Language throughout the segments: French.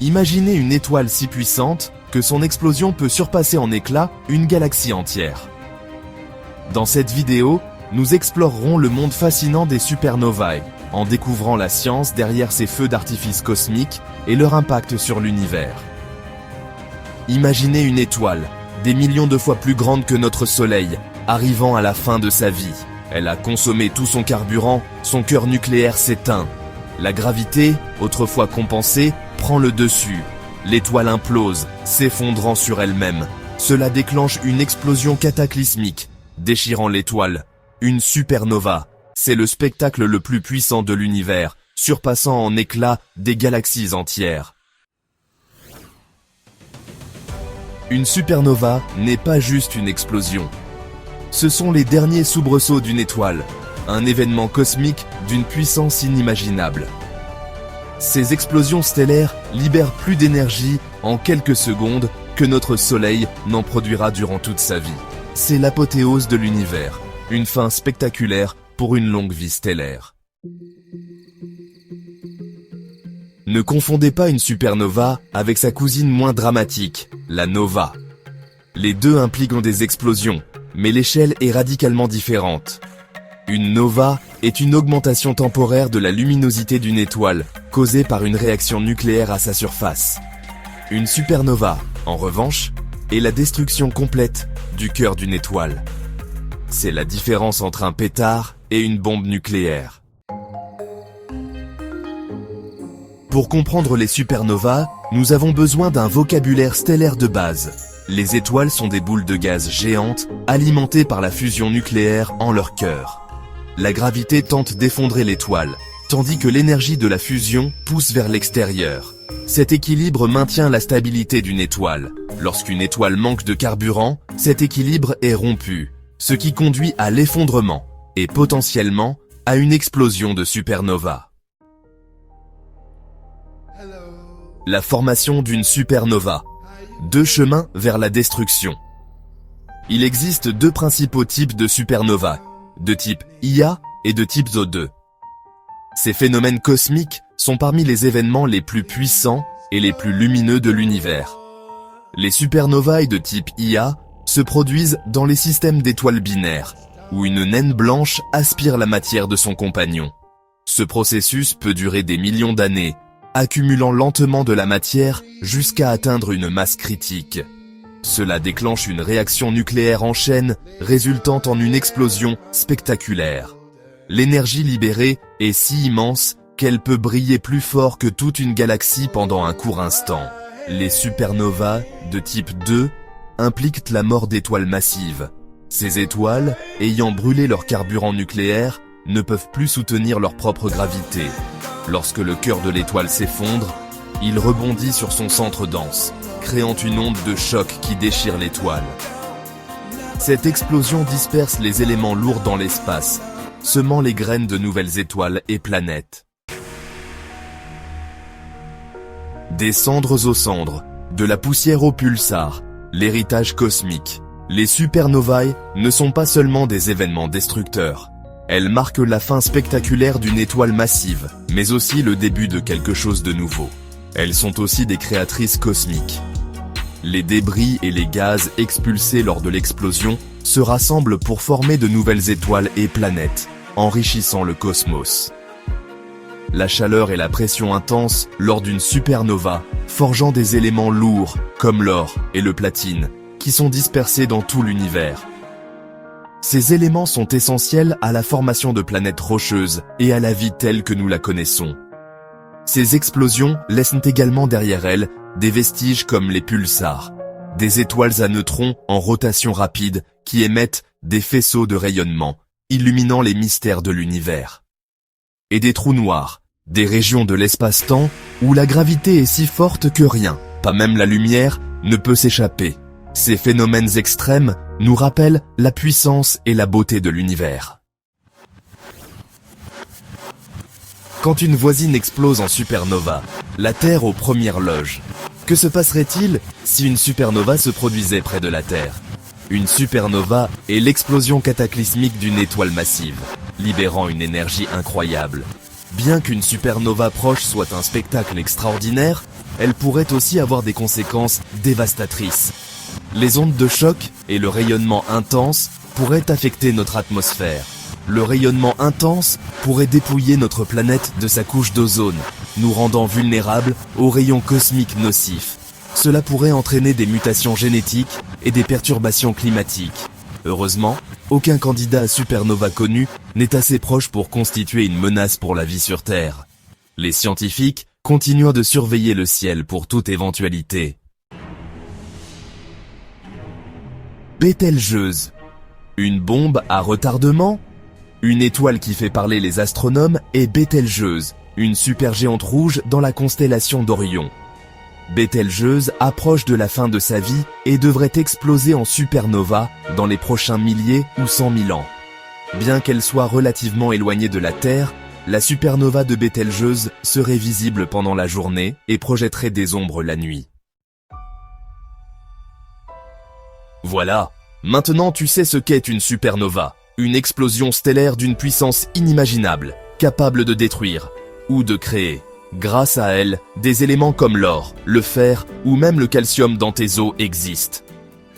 Imaginez une étoile si puissante que son explosion peut surpasser en éclats une galaxie entière. Dans cette vidéo, nous explorerons le monde fascinant des supernovae, en découvrant la science derrière ces feux d'artifice cosmiques et leur impact sur l'univers. Imaginez une étoile, des millions de fois plus grande que notre Soleil, arrivant à la fin de sa vie. Elle a consommé tout son carburant, son cœur nucléaire s'éteint. La gravité, autrefois compensée, prend le dessus. L'étoile implose, s'effondrant sur elle-même. Cela déclenche une explosion cataclysmique, déchirant l'étoile. Une supernova, c'est le spectacle le plus puissant de l'univers, surpassant en éclats des galaxies entières. Une supernova n'est pas juste une explosion. Ce sont les derniers soubresauts d'une étoile, un événement cosmique d'une puissance inimaginable. Ces explosions stellaires libèrent plus d'énergie en quelques secondes que notre Soleil n'en produira durant toute sa vie. C'est l'apothéose de l'univers, une fin spectaculaire pour une longue vie stellaire. Ne confondez pas une supernova avec sa cousine moins dramatique, la nova. Les deux impliquent des explosions, mais l'échelle est radicalement différente. Une nova est une augmentation temporaire de la luminosité d'une étoile, causée par une réaction nucléaire à sa surface. Une supernova, en revanche, est la destruction complète du cœur d'une étoile. C'est la différence entre un pétard et une bombe nucléaire. Pour comprendre les supernovas, nous avons besoin d'un vocabulaire stellaire de base. Les étoiles sont des boules de gaz géantes, alimentées par la fusion nucléaire en leur cœur. La gravité tente d'effondrer l'étoile, tandis que l'énergie de la fusion pousse vers l'extérieur. Cet équilibre maintient la stabilité d'une étoile. Lorsqu'une étoile manque de carburant, cet équilibre est rompu, ce qui conduit à l'effondrement et potentiellement à une explosion de supernova. La formation d'une supernova. Deux chemins vers la destruction. Il existe deux principaux types de supernova, de type Ia et de type Zo2. Ces phénomènes cosmiques sont parmi les événements les plus puissants et les plus lumineux de l'univers. Les supernovae de type Ia se produisent dans les systèmes d'étoiles binaires, où une naine blanche aspire la matière de son compagnon. Ce processus peut durer des millions d'années, accumulant lentement de la matière jusqu'à atteindre une masse critique. Cela déclenche une réaction nucléaire en chaîne, résultant en une explosion spectaculaire. L'énergie libérée est si immense qu'elle peut briller plus fort que toute une galaxie pendant un court instant. Les supernovas de type 2 impliquent la mort d'étoiles massives. Ces étoiles, ayant brûlé leur carburant nucléaire, ne peuvent plus soutenir leur propre gravité. Lorsque le cœur de l'étoile s'effondre, il rebondit sur son centre dense, créant une onde de choc qui déchire l'étoile. Cette explosion disperse les éléments lourds dans l'espace, semant les graines de nouvelles étoiles et planètes. Des cendres aux cendres, de la poussière aux pulsars, l'héritage cosmique. Les supernovae ne sont pas seulement des événements destructeurs. Elles marquent la fin spectaculaire d'une étoile massive, mais aussi le début de quelque chose de nouveau. Elles sont aussi des créatrices cosmiques. Les débris et les gaz expulsés lors de l'explosion se rassemblent pour former de nouvelles étoiles et planètes, enrichissant le cosmos. La chaleur et la pression intense lors d'une supernova, forgeant des éléments lourds, comme l'or et le platine, qui sont dispersés dans tout l'univers. Ces éléments sont essentiels à la formation de planètes rocheuses et à la vie telle que nous la connaissons. Ces explosions laissent également derrière elles des vestiges comme les pulsars, des étoiles à neutrons en rotation rapide qui émettent des faisceaux de rayonnement, illuminant les mystères de l'univers. Et des trous noirs, des régions de l'espace-temps où la gravité est si forte que rien, pas même la lumière, ne peut s'échapper. Ces phénomènes extrêmes nous rappellent la puissance et la beauté de l'univers. Quand une voisine explose en supernova, la Terre aux premières loges. Que se passerait-il si une supernova se produisait près de la Terre? Une supernova est l'explosion cataclysmique d'une étoile massive, libérant une énergie incroyable. Bien qu'une supernova proche soit un spectacle extraordinaire, elle pourrait aussi avoir des conséquences dévastatrices. Les ondes de choc et le rayonnement intense pourraient affecter notre atmosphère. Le rayonnement intense pourrait dépouiller notre planète de sa couche d'ozone, nous rendant vulnérables aux rayons cosmiques nocifs. Cela pourrait entraîner des mutations génétiques et des perturbations climatiques. Heureusement, aucun candidat à supernova connu n'est assez proche pour constituer une menace pour la vie sur Terre. Les scientifiques continuent de surveiller le ciel pour toute éventualité. Bételgeuse. Une bombe à retardement? Une étoile qui fait parler les astronomes est Bételgeuse, une supergéante rouge dans la constellation d'Orion. Bételgeuse approche de la fin de sa vie et devrait exploser en supernova dans les prochains milliers ou 100 000 ans. Bien qu'elle soit relativement éloignée de la Terre, la supernova de Bételgeuse serait visible pendant la journée et projetterait des ombres la nuit. Voilà, maintenant tu sais ce qu'est une supernova, une explosion stellaire d'une puissance inimaginable, capable de détruire ou de créer. Grâce à elle, des éléments comme l'or, le fer ou même le calcium dans tes os existent.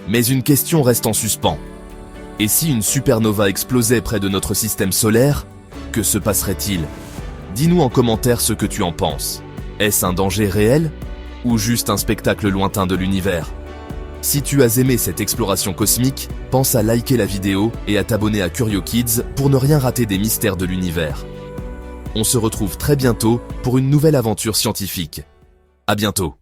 Mais une question reste en suspens. Et si une supernova explosait près de notre système solaire, que se passerait-il? Dis-nous en commentaire ce que tu en penses. Est-ce un danger réel ou juste un spectacle lointain de l'univers? Si tu as aimé cette exploration cosmique, pense à liker la vidéo et à t'abonner à Curio Kids pour ne rien rater des mystères de l'univers. On se retrouve très bientôt pour une nouvelle aventure scientifique. À bientôt.